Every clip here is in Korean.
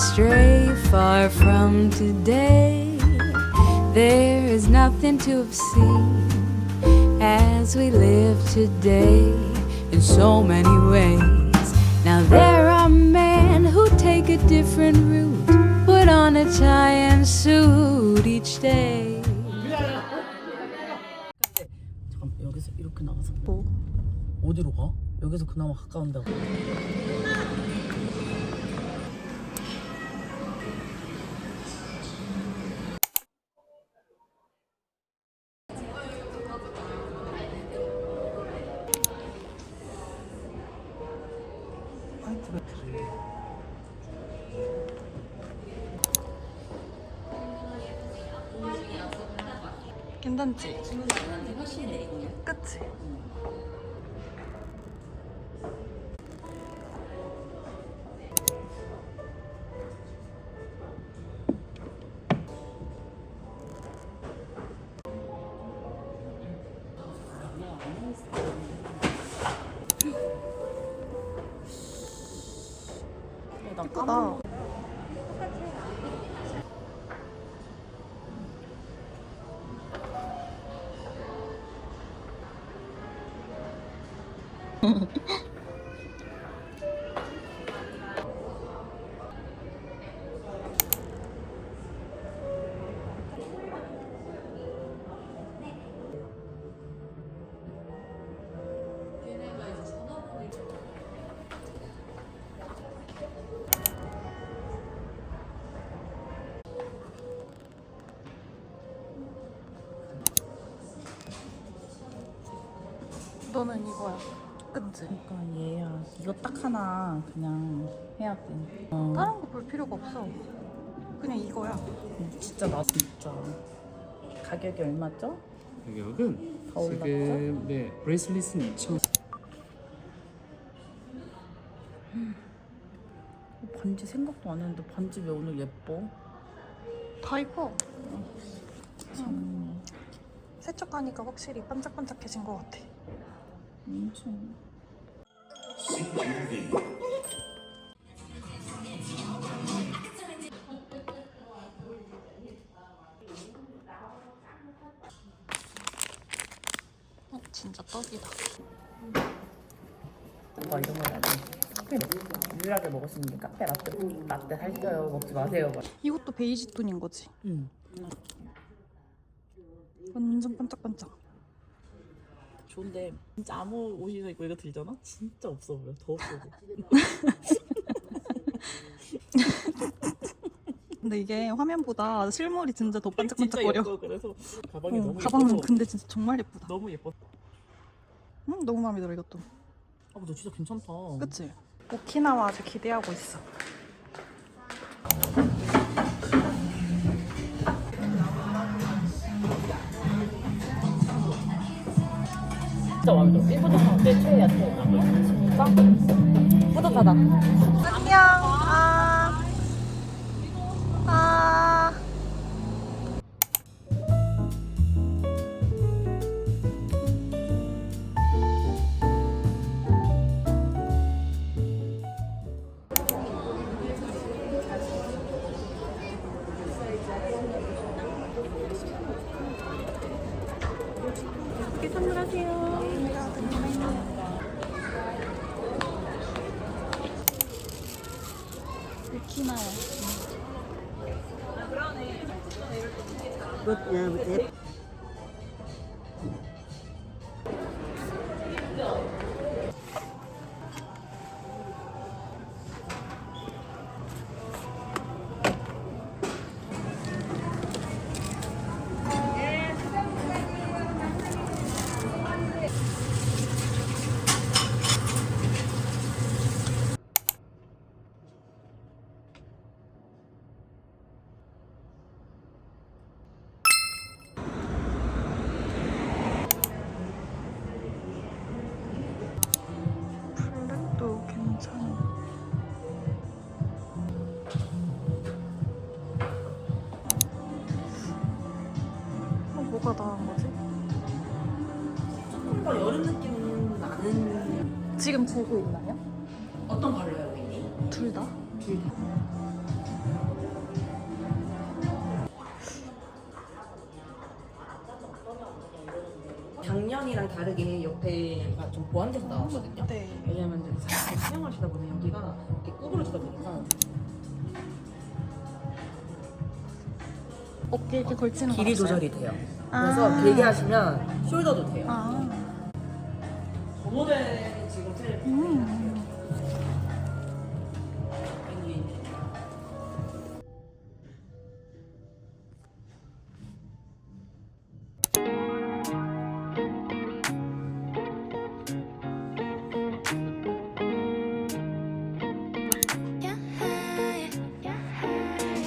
stray far from today. There is nothing to have seen as we live today in so many ways. Now there are men who take a different route, put on a tie and suit each day. 잠깐 여기서 이렇게 나가서 뭐? 어디로 가? 여기서 그나마 가까운데. 화이트 배터리. 괜찮지? 그치? 예쁘다. 너는 이거야. 그치? 그러니까 얘야 이거 딱 하나 그냥 해야 돼. 다른 거 볼 필요가 없어. 그냥 이거야. 진짜 나 진짜. 가격이 얼마죠? 가격은 더 올랐죠? 지금 네 브레이슬릿은 2,000원. 반지 생각도 안 했는데 반지 왜 오늘 예뻐? 다 이뻐. 세척하니까 확실히 반짝반짝해진 것 같아. 엄청. 진짜 떡이다. 와 이런 거 해야지. 카페 유일하게 먹을 수 있는 게 카페 라떼 살쪄요. 먹지 마세요. 이것도 베이지 톤인 거지? 응. 완전 반짝반짝. 좋은데 진짜 아무 옷이나 입고 이거 들잖아? 진짜 없어 보여. 더 없어 보여. 근데 이게 화면보다 실물이 진짜 더 진짜 반짝반짝거려. 예뻐. 그래서 가방이 너무 가방은 예뻐서 근데 진짜 정말 예쁘다. 너무 예뻐. 너무 마음에 들어 이것도. 너 진짜 괜찮다. 그치? 오키나와 아주 기대하고 있어. 진짜 마음에 들어. 일부터 내 최애야 최애. 진짜 뿌듯하다. 안녕. 아. 오키나와. 블랙도 괜찮아. 뭐가 나은 거지? 조금 더 여름 느낌 나는. 지금 보고 있나요? 어떤 컬러예요, 언니? 둘 다? 둘 다. 다르게 옆에가 좀 보완돼서 나왔거든요. 네. 왜냐면 이제 사용하시다 보면 여기가 이렇게 구부러지다 보니까 어깨 이렇게 걸치는 거 길이 없어요? 조절이 돼요. 아. 그래서 길게 하시면 숄더도 돼요. 아. 그 모델이 지금 제일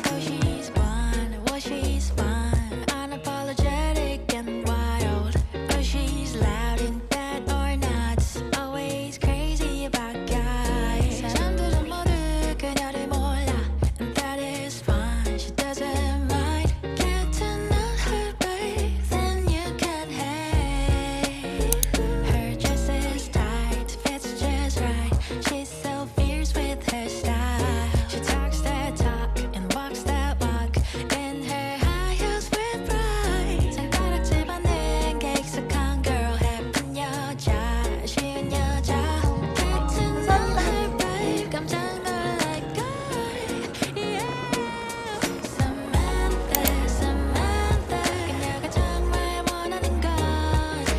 Oh, she's fine. Well, she's fine. Unapologetic and wild. Oh, she's loud in bed or nuts. Always crazy about guys. 사람들은 모두 그녀를 몰라, and that is fine. She doesn't mind. Get to know her, babe, then you can hate. Her dress is tight, fits just right. She's so fierce with her style. She talks that talk and walks that walk in her high heels with pride. 손가락질 받는 게 익숙한 girl, 예쁜 여자, 쉬운 여자. Get to know her, babe, 깜짝 놀랄 걸. Yeah. Samantha, Samantha, 그녀가 정말 원하는 건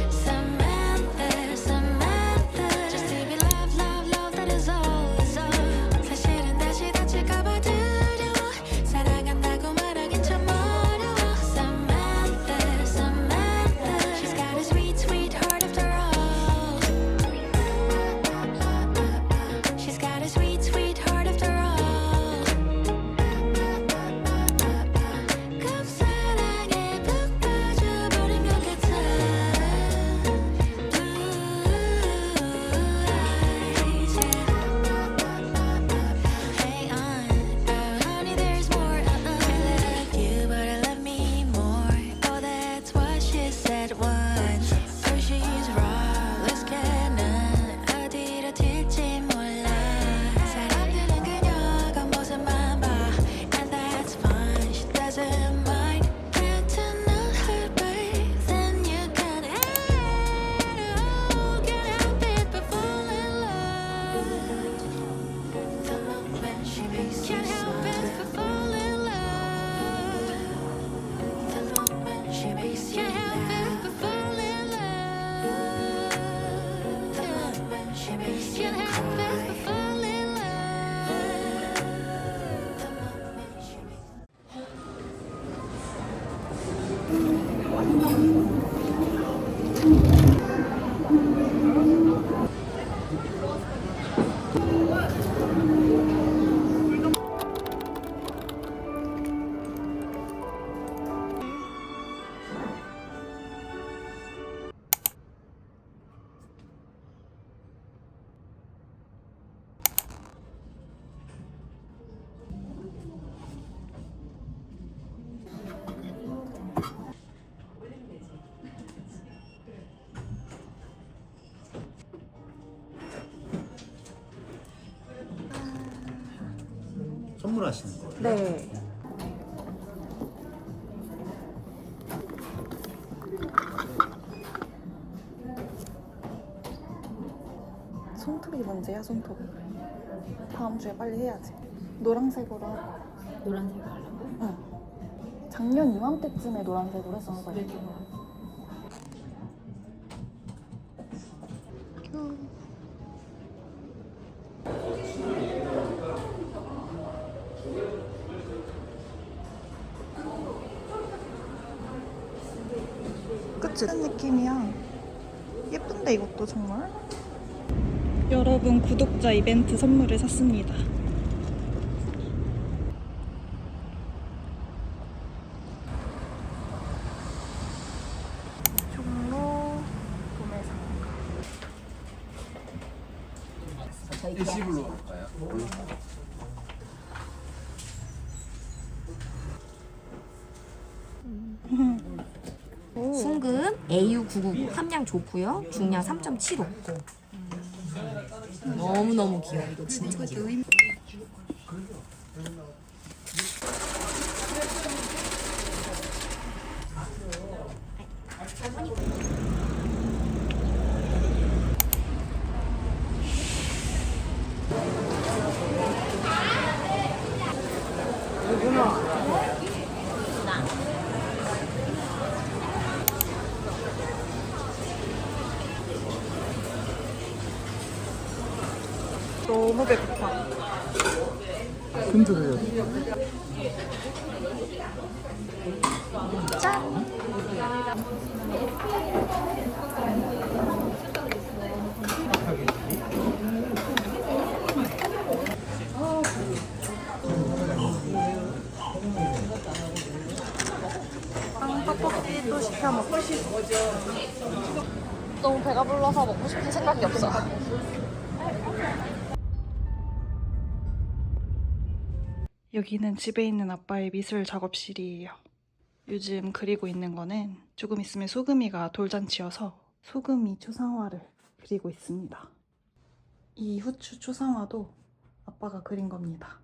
Samantha, Samantha. Just to be loved, loved, loved, that is all, is all. 사실은 다시 다칠까봐 두려워. 사랑한다고 말하긴 참 어려워. Samantha, Samantha. She's got a sweet, sweet heart after all. She's got a sweet, sweet heart after all. 급사랑에 푹 빠져버린 것 같아. Blue eyes, Hey, honey, there's more. I love you, but I love me more. Oh, that's what she said once. Oh, she's raw, loose cannon. 어디로 튈지 몰라. 사람들은 그녀가 모습만 봐, and that's fine. She doesn't mind. Get to know her, babe, then you can hate. Oh, can't help it but fall in love. The moment she makes you smile. Can't help it but fall in love. The moment she makes you laugh. Can't help it but fall in love. The moment she makes you cry. Can't help it but fall in love. The moment she makes 선물하시는 거예요? 네. 손톱이 문제야, 손톱. 다음 주에 빨리 해야지. 노란색으로 하고. 노란색으로 하려고? 응. 작년 이맘때쯤에 노란색으로 했었어요. 그치? 그런 느낌이야. 예쁜데 이것도 정말? 여러분, 구독자 이벤트 선물을 샀습니다. 종로 도매상가. 일시불로 할까요? 순금 AU999 함량 좋고요. 중량 3.75. 너무너무 귀여워. 이거 진짜 귀여워. 너무 배고파. 흔들어요. 떡볶이도 시켜 먹고 싶어. 너무 배가 불러서 먹고 싶은 생각이 없어. 여기는 집에 있는 아빠의 미술 작업실이에요. 요즘 그리고 있는 거는 조금 있으면 소금이가 돌잔치여서 소금이 초상화를 그리고 있습니다. 이 후추 초상화도 아빠가 그린 겁니다.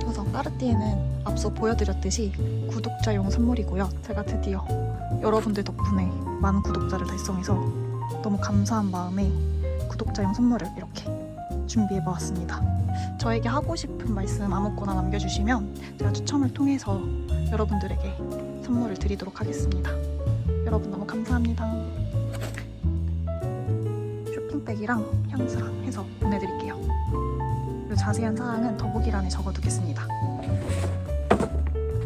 우선 까르띠에는 앞서 보여드렸듯이 구독자용 선물이고요. 제가 드디어 여러분들 덕분에 많은 구독자를 달성해서 너무 감사한 마음에 구독자용 선물을 이렇게 준비해보았습니다. 저에게 하고 싶은 말씀 아무거나 남겨주시면 제가 추첨을 통해서 여러분들에게 선물을 드리도록 하겠습니다. 여러분 너무 감사합니다. 쇼핑백이랑 향수랑 해서 보내드릴게요. 그리고 자세한 사항은 더보기란에 적어두겠습니다.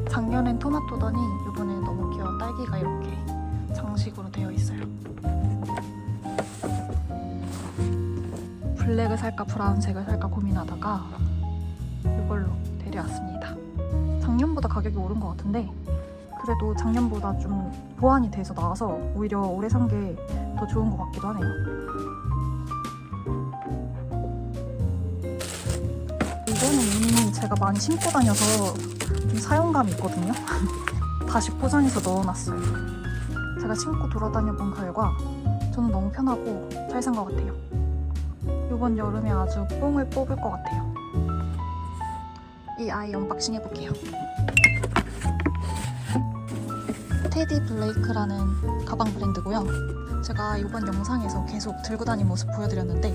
작년엔 토마토더니 이번에는 너무 귀여운 딸기가 이렇게 장식으로 되어 있어요. 블랙을 살까 브라운색을 살까 고민하다가 이걸로 데려왔습니다. 작년보다 가격이 오른 것 같은데 그래도 작년보다 좀 보완이 돼서 나와서 오히려 올해 산 게 더 좋은 것 같기도 하네요. 이거는 이미 제가 많이 신고 다녀서 좀 사용감이 있거든요. 다시 포장해서 넣어놨어요. 제가 신고 돌아다녀 본 결과 저는 너무 편하고 잘 산 것 같아요. 이번 여름에 아주 뽕을 뽑을 것 같아요. 이 아이 언박싱 해볼게요. 테디 블레이크라는 가방 브랜드고요. 제가 이번 영상에서 계속 들고 다니는 모습 보여드렸는데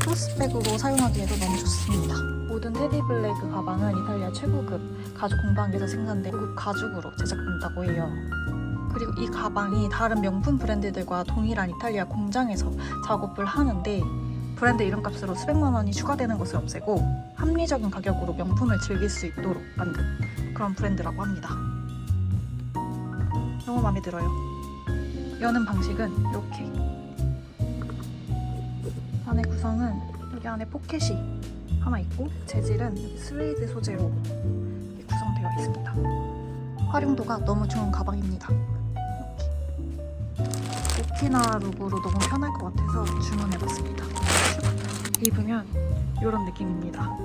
크로스백으로 사용하기에도 너무 좋습니다. 모든 테디 블레이크 가방은 이탈리아 최고급 가죽 공방에서 생산된 고급 가죽으로 제작된다고 해요. 그리고 이 가방이 다른 명품 브랜드들과 동일한 이탈리아 공장에서 작업을 하는데 브랜드 이름값으로 수백만 원이 추가되는 것을 없애고 합리적인 가격으로 명품을 즐길 수 있도록 만든 그런 브랜드라고 합니다. 너무 마음에 들어요. 여는 방식은 이렇게 안에 구성은 여기 안에 포켓이 하나 있고 재질은 스웨이드 소재로 이렇게 구성되어 있습니다. 활용도가 너무 좋은 가방입니다. 오키나와 룩으로 너무 편할 것 같아서 주문해봤습니다. 입으면 이런 느낌입니다.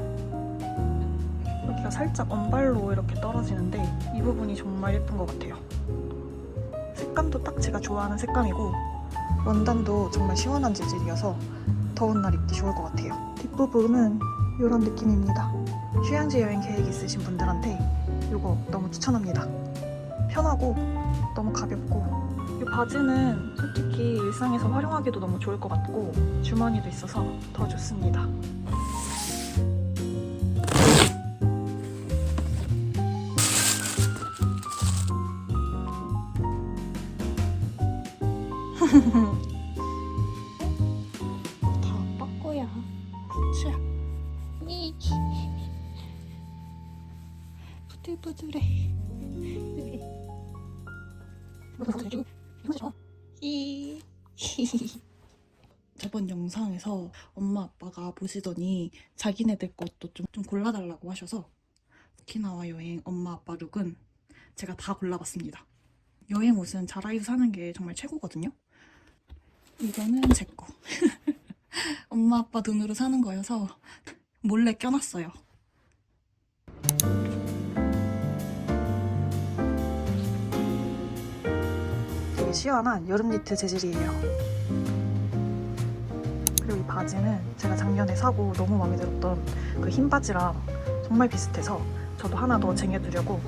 여기가 살짝 언발로 이렇게 떨어지는데 이 부분이 정말 예쁜 것 같아요. 색감도 딱 제가 좋아하는 색감이고 원단도 정말 시원한 재질이어서 더운 날 입기 좋을 것 같아요. 뒷부분은 이런 느낌입니다. 휴양지 여행 계획 있으신 분들한테 이거 너무 추천합니다. 편하고 너무 가볍고 이 바지는 솔직히 일상에서 활용하기도 너무 좋을 것 같고 주머니도 있어서 더 좋습니다. 다 빠꾸야. 굿즈야. 부들부들해. 저번 영상에서 엄마 아빠가 보시더니 자기네들 것도 좀 골라달라고 하셔서 오키나와 여행 엄마 아빠 룩은 제가 다 골라봤습니다. 여행 옷은 자라에서 사는 게 정말 최고거든요. 이거는 제 거. 엄마 아빠 돈으로 사는 거여서 몰래 껴놨어요. 되게 시원한 여름 니트 재질이에요. 그리고 이 바지는 제가 작년에 사고 너무 마음에 들었던 그 흰 바지랑 정말 비슷해서 저도 하나 더 쟁여두려고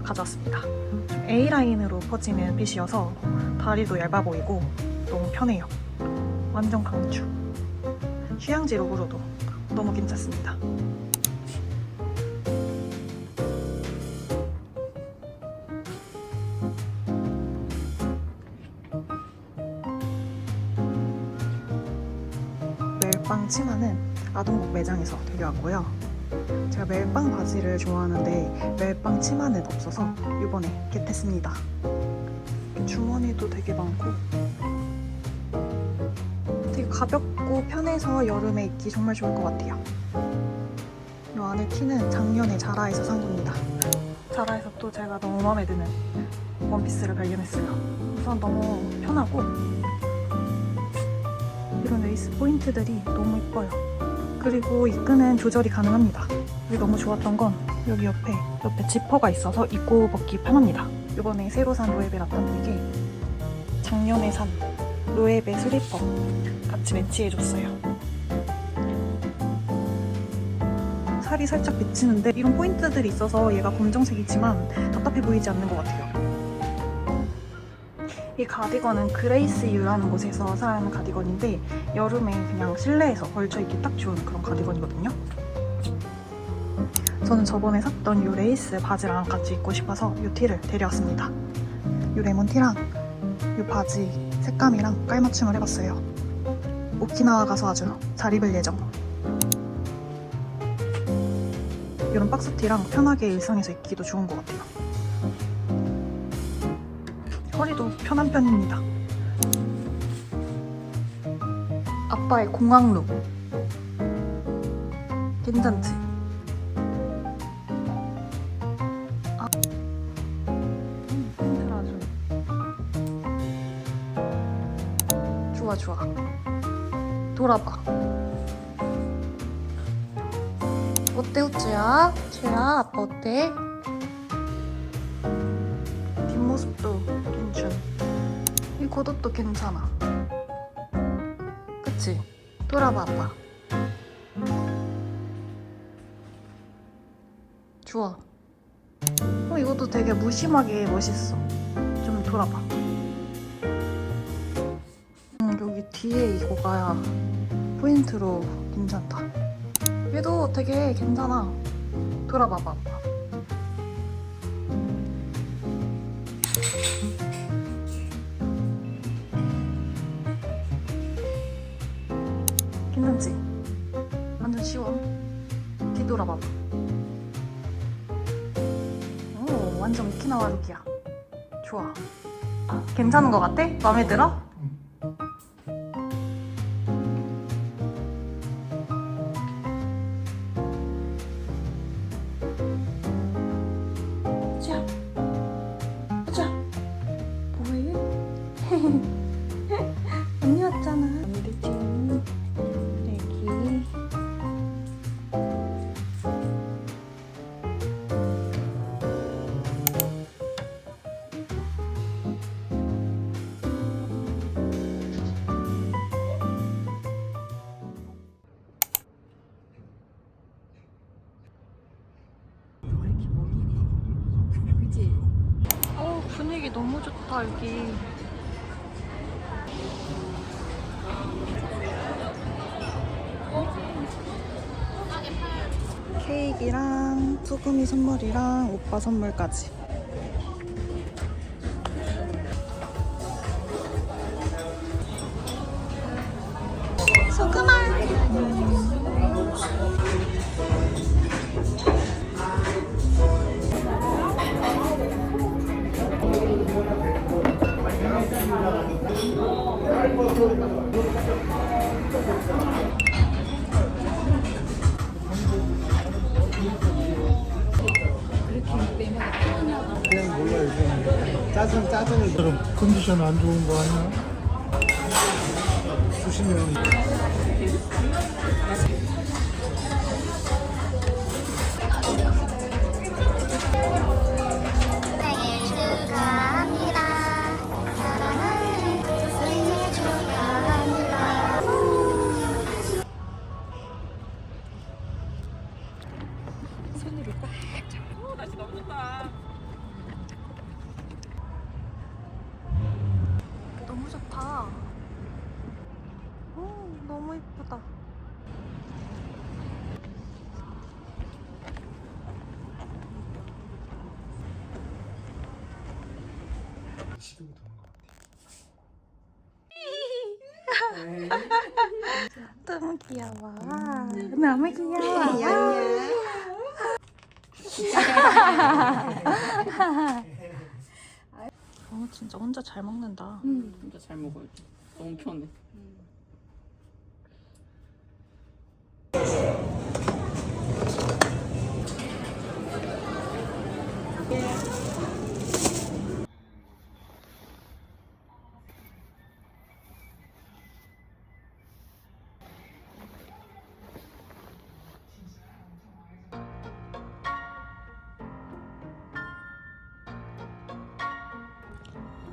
가져왔습니다. 좀 A라인으로 퍼지는 핏이어서 다리도 얇아 보이고 너무 편해요. 완전 강추. 휴양지 룩으로도 너무 괜찮습니다. 멜빵 치마는 아동복 매장에서 데려왔고요. 제가 멜빵 바지를 좋아하는데 멜빵 치마는 없어서 이번에 겟했습니다. 주머니도 되게 많고 되게 가볍고 편해서 여름에 입기 정말 좋을 것 같아요. 이 안에 티는 작년에 자라에서 산 겁니다. 자라에서 또 제가 너무 마음에 드는 원피스를 발견했어요. 우선 너무 편하고 이런 레이스 포인트들이 너무 예뻐요. 그리고 이 끈은 조절이 가능합니다. 이게 너무 좋았던 건 여기 옆에 지퍼가 있어서 입고 벗기 편합니다. 이번에 새로 산 로에베 라탄백에 작년에 산 로에베 슬리퍼 같이 매치해줬어요. 살이 살짝 비치는데 이런 포인트들이 있어서 얘가 검정색이지만 답답해 보이지 않는 것 같아요. 이 가디건은 그레이스유라는 곳에서 산 가디건인데 여름에 그냥 실내에서 걸쳐 입기 딱 좋은 그런 가디건이거든요. 저는 저번에 샀던 이 레이스 바지랑 같이 입고 싶어서 이 티를 데려왔습니다. 이 레몬티랑 이 바지 색감이랑 깔맞춤을 해봤어요. 오키나와 가서 아주 잘 입을 예정. 이런 박스티랑 편하게 일상에서 입기도 좋은 것 같아요. 허리도 편한 편입니다. 아빠의 공항룩 괜찮지? 팬들 아주 좋아 좋아. 돌아봐. 어때 우주야? 주야 아빠 어때? 뒷모습도 괜찮. 이 겉옷도 괜찮아. 그치? 돌아봐 아빠. 좋아. 이것도 되게 무심하게 멋있어. 좀 돌아봐. 여기 뒤에 이거가 포인트로 괜찮다. 얘도 되게 괜찮아. 돌아봐봐 아빠. 괜찮지? 완전 쉬워. 뒤돌아봐봐. 오, 완전 오키나와 룩이야. 좋아. 괜찮은 것 같아? 마음에 들어? 자, 자, 뭐해? 언니 왔잖아. 우리 지금 애기. 분위기 너무 좋다 여기. 케이크랑 소금이 선물이랑 오빠 선물까지. 소금아. 그냥 몰라 요즘 짜증을 그럼 컨디션 안 좋은 거 아니야? 수십 년. 생일 축하합니다. 사랑하는 생일 축하합니다. 손으로 딱 잡고 날씨 너무 좋다. 너무 좋다. 너무 이쁘다. 시동이 도는 것 같아. 너무 귀여워. 너무 귀여워. 진짜 혼자 잘 먹는다. 진짜 잘 먹어요. 너무 편해.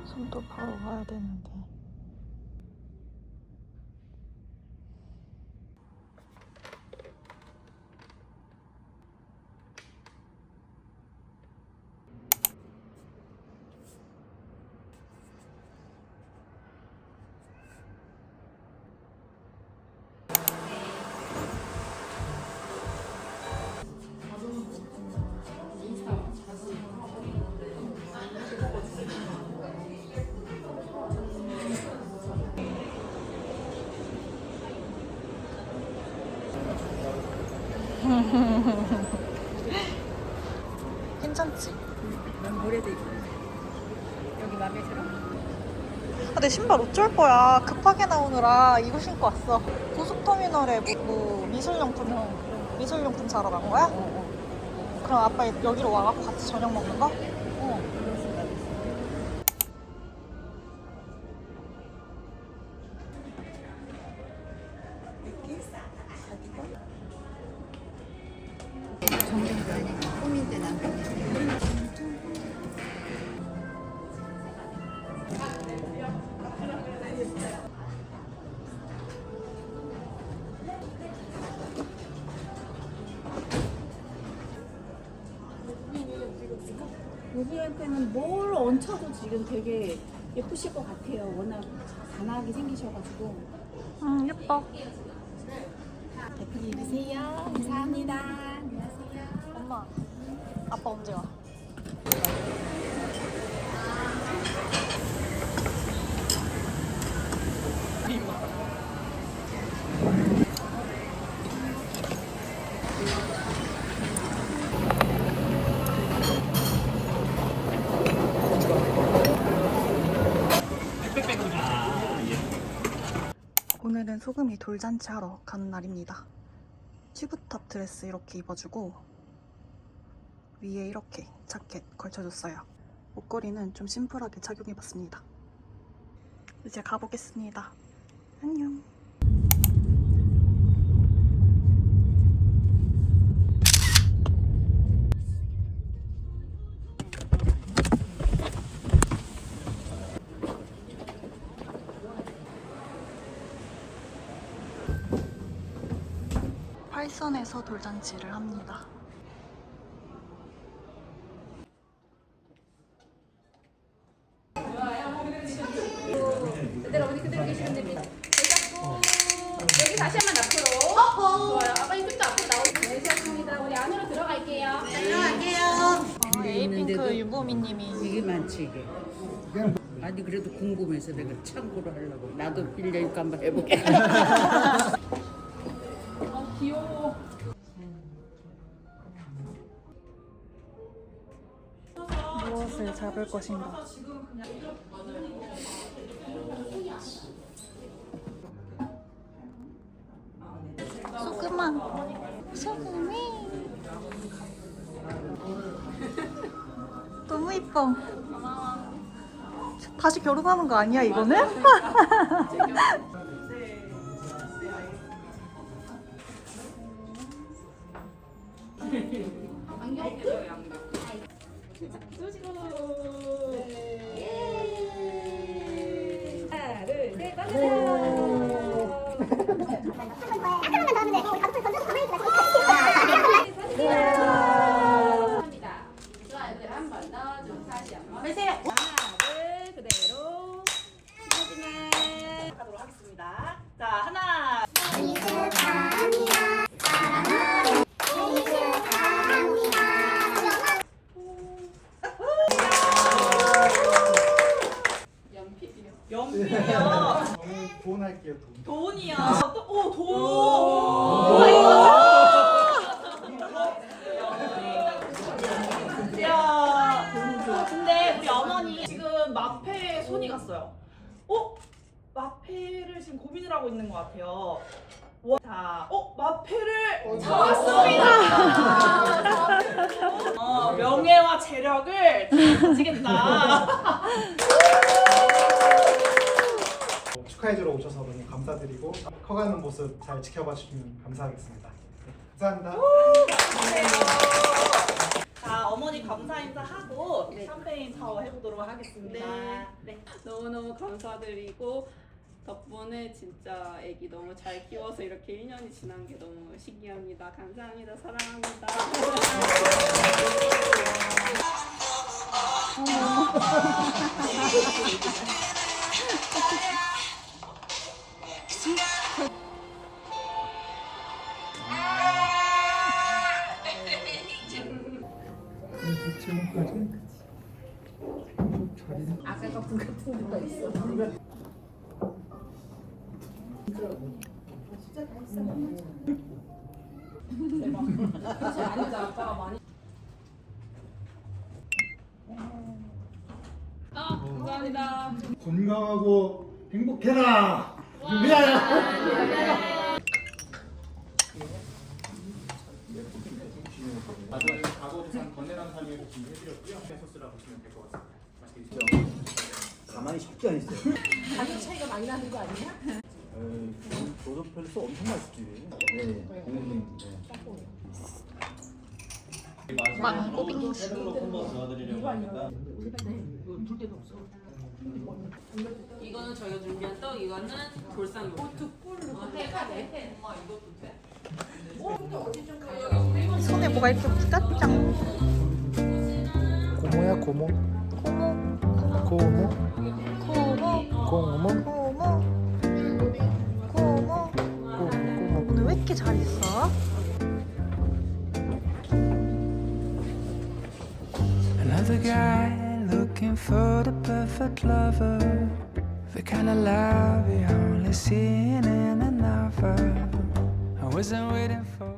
손도 바로 가야 되는데. 괜찮지? 난 모래도 있고. 여기 마음에 들어? 내 신발 어쩔 거야. 급하게 나오느라 이거 신고 왔어. 고속터미널에 뭐 미술용품 사러 간 거야? 그럼 아빠 여기로 와갖고 같이 저녁 먹는 거? 여기한테는 뭘 얹혀도 지금 되게 예쁘실 것 같아요. 워낙 단아하게 생기셔가지고. 예뻐. 예쁘게 입으세요. 감사합니다. 안녕하세요. 엄마, 아빠 언제 와? 오늘은 소금이 돌잔치 하러 가는 날입니다. 튜브탑 드레스 이렇게 입어주고 위에 이렇게 자켓 걸쳐줬어요. 목걸이는 좀 심플하게 착용해봤습니다. 이제 가보겠습니다. 안녕. 팔선에서 돌잔치를 합니다. 그대로 어머니 그대로 계시면 됩니다. 잡고 여기 다시 한번 앞으로. 좋아요. 아버님 끝도 앞으로 나오시면 되겠습니다. 우리 안으로 들어갈게요. 에이핑크 유보미님이 이게 많지 이게. 아니 그래도 궁금해서 내가 참고로 하려고. 나도 빌려니까 한번 해볼게. 귀여워. 무엇을 잡을 것인가? 소금이 너무 이뻐. 다시 결혼하는 거 아니야 이거는? 그대로 사진을 하도록 하겠습니다. 자, 하나, 근데 우리 어머니 지금 마페에 손이 갔어요. 마페를 지금 고민을 하고 있는 것 같아요. 자, 마페를 잡았습니다. 명예와 재력을 가지겠다. 축하해주러 오셔서 너무 감사드리고 커가는 모습 잘 지켜봐 주시면 감사하겠습니다. 감사합니다. 자, 어머니 감사 인사하고 샴페인 샤워 해보도록 하겠습니다. 네. 너무너무 감사드리고 덕분에 진짜 애기 너무 잘 키워서 이렇게 1년이 지난 게 너무 신기합니다. 감사합니다. 사랑합니다. 아까 거품 같은 데가 있어. 감사합니다. 건강하고 행복해라. 미안해. 과거산 건네랑 삶에서 준비해드렸고요. 소스라 보시면 될 것 같습니다. 맛있게 드시죠. 가만히 쉽지 않았어요. 가격 차이가 많이 나는 거 아니야? 저도 별로 엄청 맛있지. 네. 망고 빙수. 한번 도와드리려고 합니다. 이거는 저희가 준비한 떡, 이거는 돌상 요거. 손에 뭐가 이렇게 묻었죠? 고모야 고모. 고모, 고모. 고모, 고모. 고모, 고모. 고모. 오늘 왜 이렇게 잘 있어? Another guy looking for the perfect lover, the kind of love you only see in a novel. I wasn't waiting for